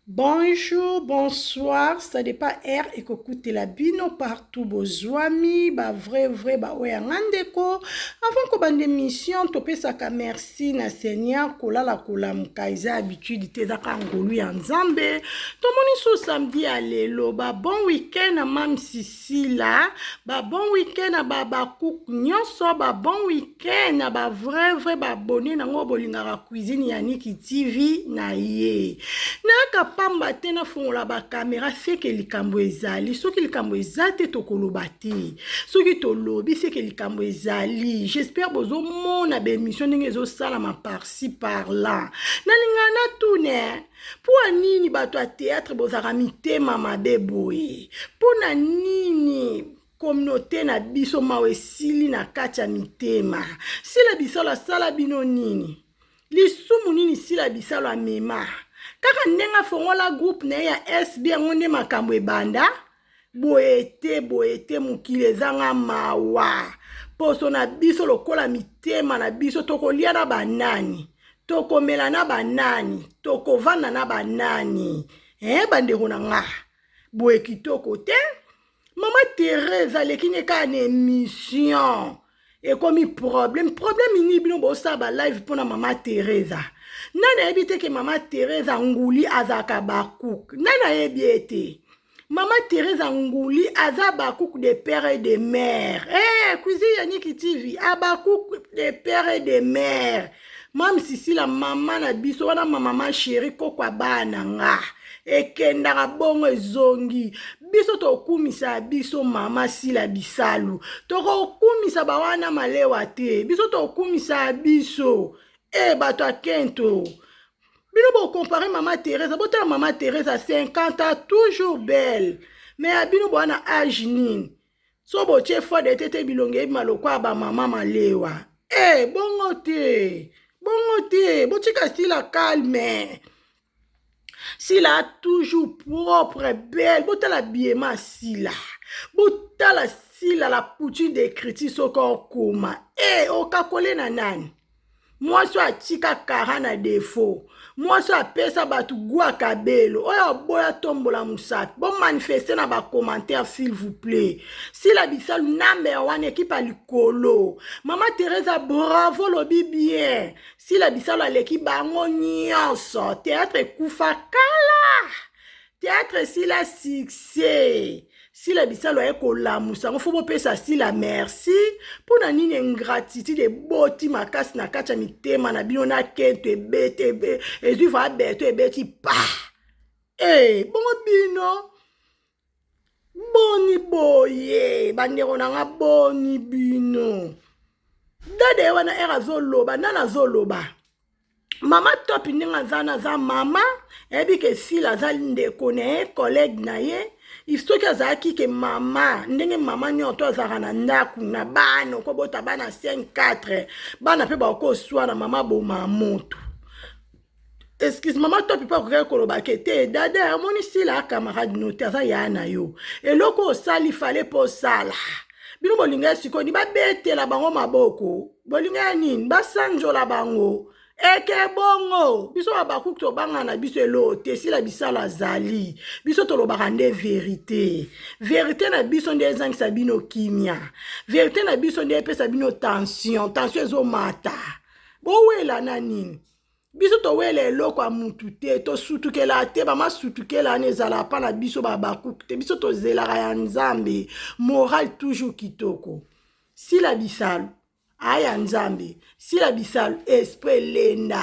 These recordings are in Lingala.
Bonjour, bonsoir, ça dépend air et que la bino partout bozwami, vrai, oyangandeko. Avant que bande mission, topé saka merci na Seigneur, kola la kola mkaiza habitude te zaka ngolu ya nzambe. Tomoni so samedi alelo, bon week-end na mam Sisila, bon week-end na bakouk nyonso, bon week-end na vrai, abonné na ngo bolingaka cuisine ya Niki TV na ye. Na pamba te na fongola ba caméra seke likambo ezali soki likambo ezate tokoloba te soki tolobi seke likambo ezali. J'espère bozo mona be émission ndenge ezosala ma par-ci par-là na lingana tune po nini bato ya théâtre bozaka mitema mabe boye pona nini communauté na biso mawe esili na kati ya mitema sila bisalo asala bino nini lisumu nini sila bisalo amema kaka ndenga fongola groupe na ya SB yango nde makambo ebanda boyete mokili ezanga mawa poso na biso lokola mitema na biso tokolia na banani tokomela na banani tokovanda na banani bandeko na nga boye kitoko te mama Thérèse alekini kaka na émission ekomi problème ini bino bosala live mpona mama Thérèse. Nana yebi te ke mama Thérèse nguli azaka bakouk. Nana yebi ete mama Thérèse nguli aza bakouk de père et de mère. Cuisine ya Niki TV abakouk de père et de mère. Mam Sisila mama na biso wana mama chérie kokwa bana nga. Ekendaka bongo ezongi biso tokumisa biso mama Sila bisalu tokokumisa bawana malewa te biso tokumisa biso bato akento bino bo comparer mama Thérèse botala mama Thérèse à 50 ans toujours belle mais abino bwana âge nini so botie fois de tete bilonge malokwa ba mama malewa bongo te botika Sila calme Sila a toujours propre, belle. Botala biema Sila. Botala Sila la couture d'écriture soko koma. Okakole na nani. Moi so atika kara na défaut. Moi so apesa batu gwa kabelo. Oya boya tombola musapi. Bon manifester na ba commentaire s'il vous plaît. Sila bisalu number 1 équipe alikolo. Mama Thérèse bravo lobi bien. Sila bisalu aleki bango nyonso. Théâtre kufa kala. Théâtre Sila succès. Sila bisalo eko lamusa ngo fobo pesa Sila merci pona nini ingratitude boti makasi na kacha mitema na bino na kento ebete ezuva beto ebeti pa bongo bino boni boye bandeko nanga boni bino dade wana era zoloba nana zoloba mama top ndinga zana za mama ebi ke Sila za ndeko ne collègue na ye istoki azalaki ke mama ndenge mama nyoto azalaka na ndaku na bana okobota bana 5-4 bana mpe bakoswana mama boma moto excuse mama to pipa kokeka koloba ke te dada amoni Sila camarade note aza ya na yo eloko osali fale po sala bino bolinga ya sikoyo ni babetela bango maboko bolinga ya nini basanjola bango eke bongo biso abakouk tobanga na biso elo te Sila bisalo azali biso tolobaka nde vérité na biso nde ezangisa bino kimia vérité na biso nde epesa bino tension ezomata bowela na nini biso towela eloko ya mutu te tosutukela te bamasutukela ane ezala pa na biso babakouk te biso tozelaka ya nzambe moral toujours kitoko Sila bisalo aya nzambe Sila bisalo esprit lenda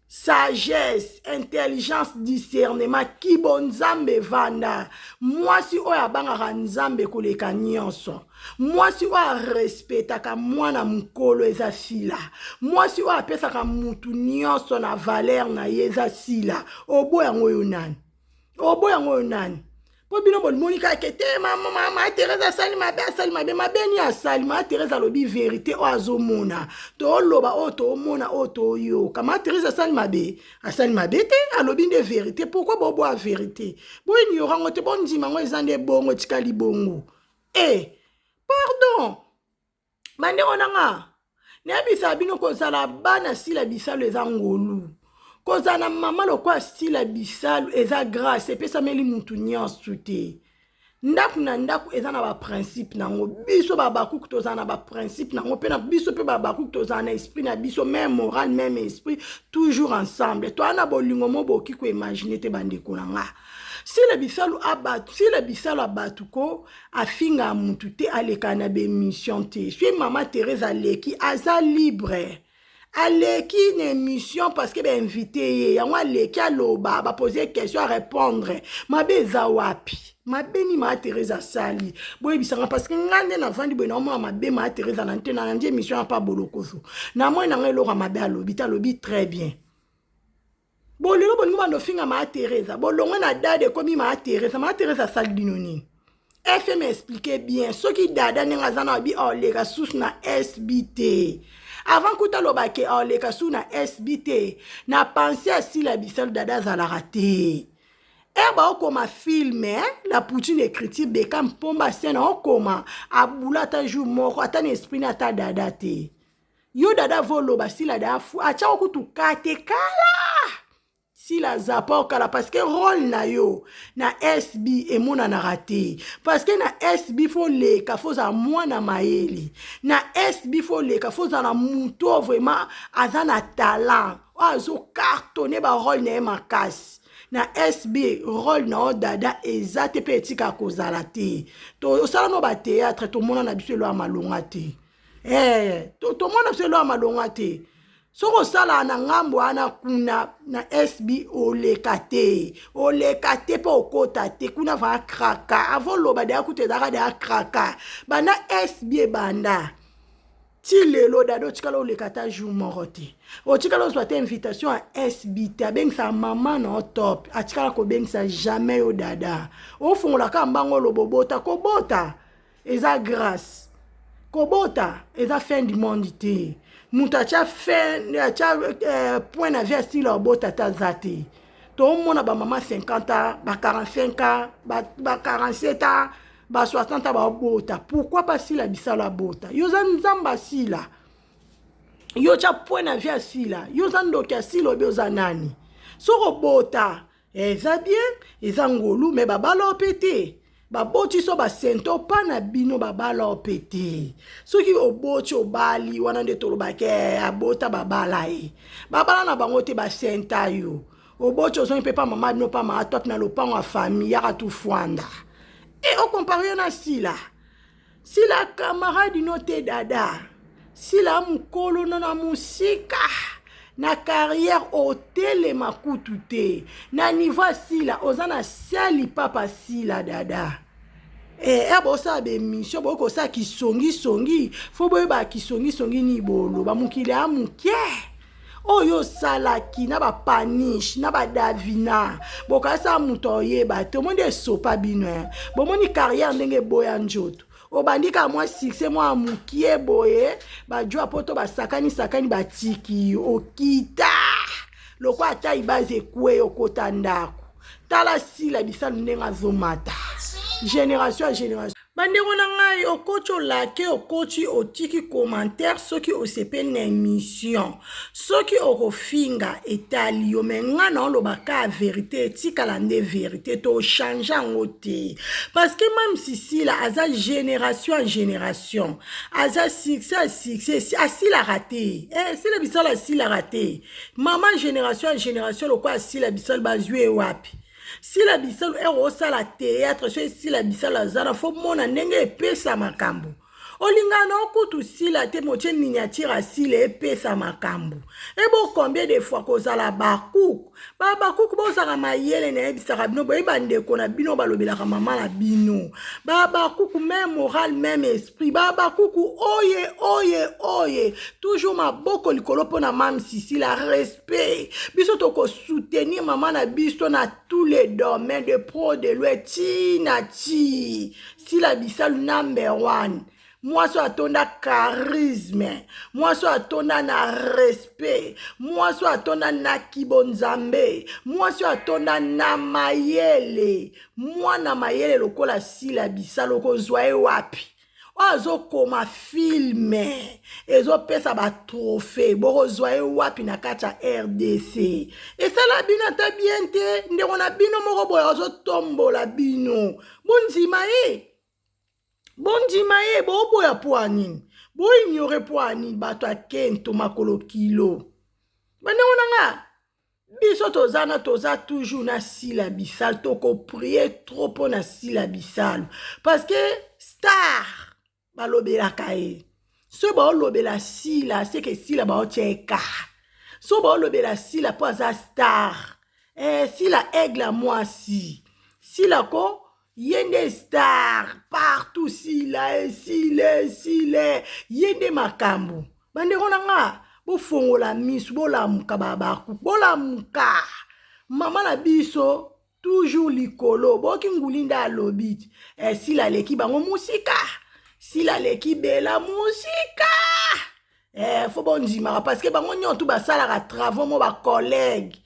sagesse intelligence discernement kibo nzambe vanda mwasi oyo abangaka nzambe koleka nyonso mwasi oyo arespetaka mwana mokolo eza Sila mwasi oyo apesaka mutu nyonso na valeur na ye eza Sila obo yango oyo nani po bino bolimoni kaka te mama Thérèse asali mabe ni asali mama Thérèse alobi vérité oyo azomona toloba oyo tomona oyo toyoka mama Thérèse asali mabe te alobi nde vérité pourquoi boboya vérité boignorango te bondimango eza nde bongo etikali bongo pardon bandeko nanga nayebisa bino kozala bana Sila bisalo eza ngolu kozana mama lokwa style bisalu eza grâce epesa meli mutu nyonso te ndaku na ndaku eza na ba principe nango biso babakuku tozana na ba principe nango pe na biso pe babakuku tozana na esprit na biso même moral même esprit toujours ensemble to ana bolingo mo boki ko imaginer te bandeko na nga si le bisalu abatu ko afinga mutu te aleka na be mission te suis mama Thérèse aleki aza libre aleki une émission parce que invité yango aleki aloba ba poser question à répondre mabe eza wapi mabeni ma Thérèse asali boye bisanga parce que ngande na vandi boye na mona mabe ma Thérèse na ntena na émission pas bolokoso na moi na ngelo ka mabe alobi très bien bolelo bolingo bando finga ma Thérèse bolongo na dade komi ma Thérèse asali dinoni FM expliquer bien ce qui dada nenga zana bi olega sous na SBT avant kuta lobake olega sous na SBT na penser à si la bisalu dada za la raté ba okoma filme la poutine écriture Bekam pomba scène okoma abula ta jour moko ata esprit na ta dada te yo dada volo basi la dafu acha okutu kate kala si la zapo kala parce que rôle na yo na SB et mona na raté parce que na SB faut les ka faut za mwana maeli na SB faut les ka faut za na muto vraiment azana talent azo cartonner ba rôle na makasi na SB rôle na dada ezate petit ka kozala te to sala no ba théâtre to mona na biso lo amalonga te to mona biso lo amalonga te soko sala na ngambo ana kuna na SB oleka te po okota te kuna va kraka avant loba de akute dara de kraka bana SB banda ti lelo dado tikala oleka ta jour morote o tikala soit invitation à SB ta beng sa maman no top atikala ko beng sa jamais o dada o fongola ka mbango lobobota ko bota eza grâce ko bota eza fin du monde te muta cha fin cha point na vie style bota ta zate to mona ba mama 50 ans ba 45 ans ba 47 ans ba 60 ans ba bota pourquoi pas si la bisalu bota yo za nzamba sila yo cha point na vie sila yo za ndoka silo be za nani soko bota eza bien eza ngolu me babala opete baboti so basento pa na bino babala opete soki oboti obali wana nde tolobake abota babala babala na bango te basenta yo oboti ozongi mpe pa mama bino pa maa top na lopango ya famille yaka tu fwanda o compare na sila camarade no te dada sila mukolo na musika na carrière hôtel makutu te na niveau sila ozana sali papa sila dada bosa be mission boko sa kisongi fo boye ba kisongi ni bolo ba mukile amuke oyo salaki na ba panish na ba davina boka sa mutoye ba to monde sopa bino bomoni carrière ndenge boya njoto obandika mwa succès mwa mukie boye ba jwa poto ba sakani batiki okita loko ata ibaze kwe okota ndako tala si la bisalu ndenga zomata génération à génération bandeko na ngai okochi olake okochi otiki commentaire soki osepe na émission soki okofinga etali yo me nga na olobaka vérité etikala nde vérité to change yango te parce que même si sila aza génération à génération aza succès à succès asila raté sila bisalu asila raté maman génération à génération lokwa asila bisalu bazwi wapi si la bisalu osala théâtre si la bisalu azala fo mona ndenge epesa makambo olingana okutu sila te motie miniature asila epesa makambo ebo combien de fois kozala bakuku bakuku bozala mayele na yebisaka bino boyeba ndeko na bino balobelaka mama na bino bakuku même moral même esprit bakuku oye toujours maboko likolo mpona mam sisi la respect biso toko soutenir mama na biso na tous les domaines de pro de loi tina ti si la bisalu number 1 moi so atonda charisme moi so atonda na respect moi so atonda na kibonzambe moi so atonda na mayele moi na mayele lokola sila bisalu kozwa wapi azokoma filme ezopesa ba trophée bokozwa ye wapi na kati ya RDC esala bino ata bien te ndeko na bino moko boye azotombola bino bondima ye boboya po anini boignore po anini bato akento makolo kilo bandeko nanga biso toza toujours na sila bisalo tokoprie trop mpo na sila bisalo parce que star balobelaka ye so baolobela sila seke sila baotia ekart so baolobela sila mpo aza star sila aigle mwasi sila ko yende star partout sila yende makambo bandeko nanga bofongola misu bolamuka babaku bolamuka mama na biso toujours likolo boki ngulinda alobiti sila leki bango musika sila leki bela musika fo bondimaka parce que bango nyonso basalaka travaux mo bacollègue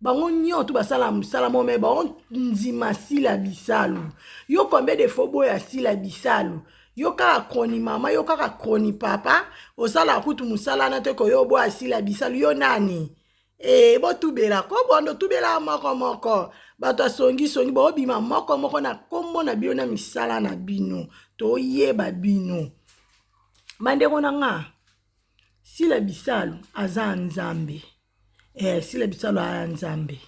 bango nyonso basala mosala mo me bango ndima sila bisalu yo combien de fois boya sila bisalu yo kaka kroni mama yo kaka kroni papa osala kutu musala na te ko yo boya sila bisalu yo nani botubela ko bondo tubela moko bato songi bobima moko na kombo na bino na misala na bino toyeba bino bandeko nanga sila bisalu aza nzambe sila bisalu aya nzambe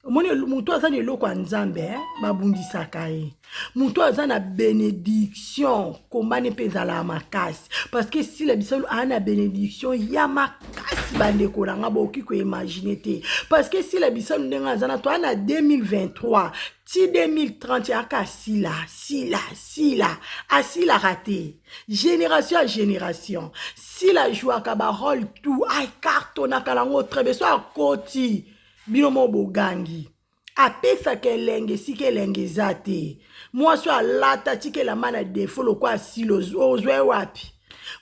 omoni mutu aza na eloko ya nzambe babundisaka ye mutu aza na bénédiction kombani mpe ezala makasi parce que sila bisalu aya na bénédiction ya makasi bandeko nanga boki koimagine te parce que sila bisalu ndenge aza na to aya na 2023 ti 2030 yaka asilaka te génération à génération sila jouaka barole tout akartonaka nango trebe so akoti bino mo bogangi apesaka elenge sika elenge eza te mwasi alata tikelama na defo lokwa asili ozwa ye wapi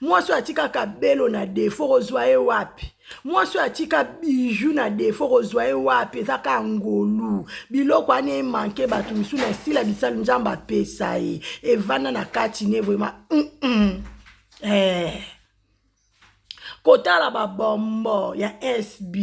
mwasi atikaka belo na defo ozwa ye wapi mwasi atika biju na defo ozwa ye wapi ezaka ngolu biloko wana emanke bato misu na sila bisalu nzambe apesa ye evanda na kati ne vraimen kotala babombo ya SB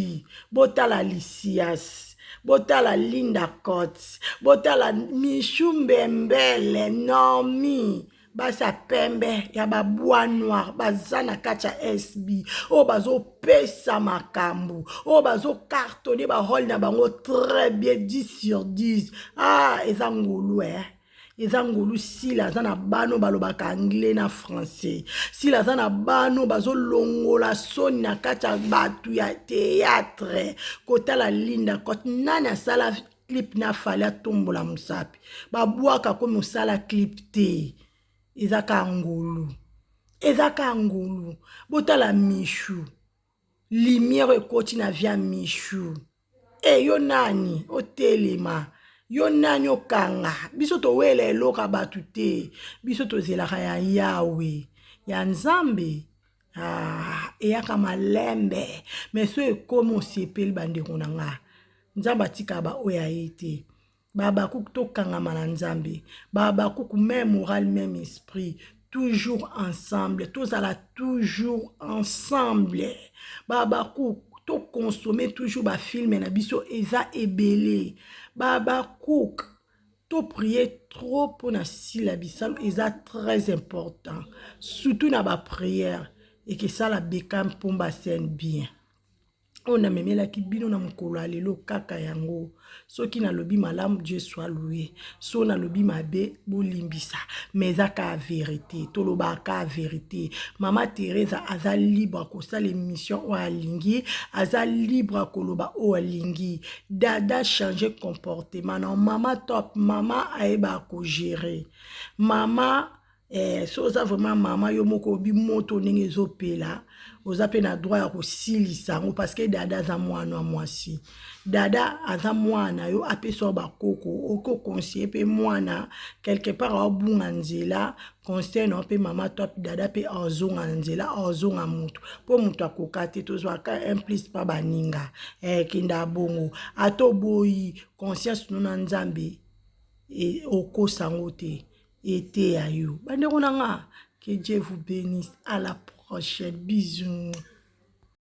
botala Lisias botala Linda Cots botala Michou Mbembele Nomi basa pembe ya babwa noir baza na kati ya SB o bazo pesa makambu o bazo cartonner ba rôle na bango très bien 10 sur 10 eza ngulu eza ngulu sila aza na bano balobaka anglais na français sila aza na bano bazolongola soni na kati ya bato ya théâtre kotala Linda Cote nani asala clip na fali atombola mosapi babwaka ko mosala clip te ezaka ngulu botala Michou lumière ekoti na via Michou yo nani otelema yo nani okanga biso towela eloka batu te biso tozelaka ya yawe ya nzambe eyaka malembe mais so ekomi osepeli bandeko na nga nzambe atika baoyo aye te babakuku tokangama na nzambe babakuku même moral même esprit toujours ensemble tozala toujours ensemble babakuku to consommer toujours ba film na biso eza ebele babakuku to prier trop pour na sila bisalu eza très important surtout na ba prière et que ça la bekam pomba scène bien on a memelaki bino na mokolo ya lelo kaka yango soki nalobi malamu Dieu soit loué so nalobi mabe bolimbisa mais eza vérité tolobaka vérité mama Teresa aza libre kosala émission oyo alingi aza libre koloba oyo alingi dada changer comportement na mama top mama ayeba ko gérer mama so oza vraiment mama yo moko obi moto ndenge ezopela oza pe na droit ya kosilisa yango parce que dada aza mwana mwasi dada aza mwana yo apesa bakoko oko conseiller pe mwana quelque part abunga nzela conseil na pe mama to dada pe azonga nzela azonga mutu po mutu akoka te tozwaka un plus pa baninga kinda bongo ato boyi conscience nuna nzambe okosango te ete ya yo bandeko nanga Que Dieu vous bénisse. À la prochaine. Bisous.